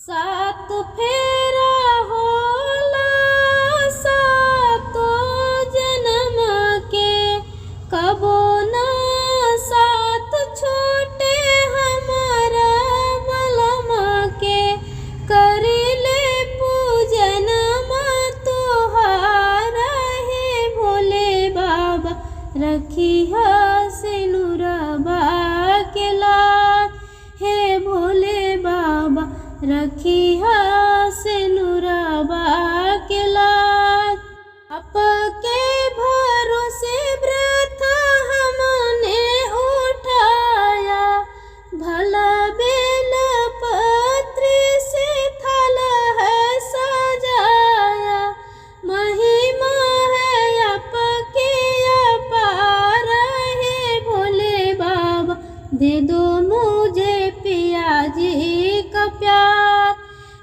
सात फेरा होला सातो जन्म के, कबो न साथ छूटे हमारा बलम के। करिले पूजन तोहारा हे भोले बाबा, रखिया सिनुरबा के लाल। हे भोले बाबा, रखिया सिनुरबा के लाल। आपके भरोसे व्रत हमने उठाया, भला बेल पत्र से थल है सजाया। महिमा है आपके अपार है भोले बाबा, दे दो मुझे पिया जी का प्यार।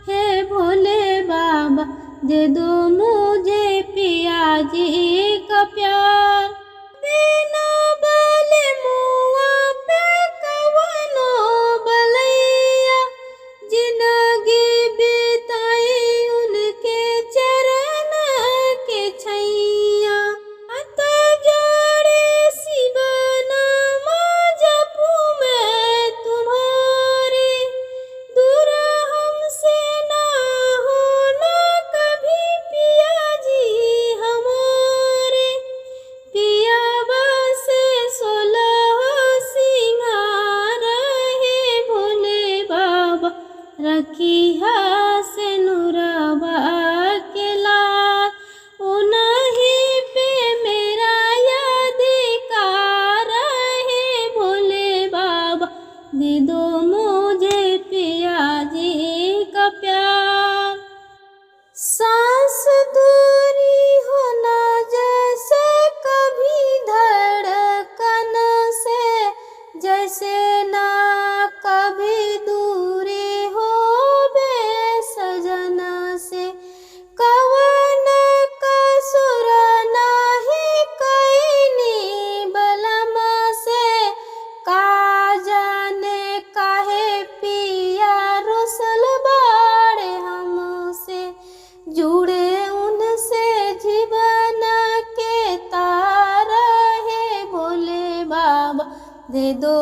हे भोले बाबा, दे दो मुझे पिया जी का प्यार। बिना बले मुआ पे कवनो बलैया, जिंदगी बिताई उनके चरण के छैया। हाथ जोड़े शिव नाम जपू मैं तुम्हारे, दूर हमसे ना होना कभी पिया जी हमारे। पिया बस 16 सिंगार है भोले बाबा, रखिया सिनुरबा के लाल। उन्हीं पे मेरा अधिकार है भोले बाबा, दे दो मुझे पिया जी का प्यार। सांस दूरी होना जैसे कभी धड़कन से, जैसे ना कभी दूरी हो सजन से। कवन कसुर नाही कैनी बलम से, का जाने काहे पिया रुसल बाड़े हमसे। जुड़े उनसे जीवन के तार है भोले बाबा, दे दो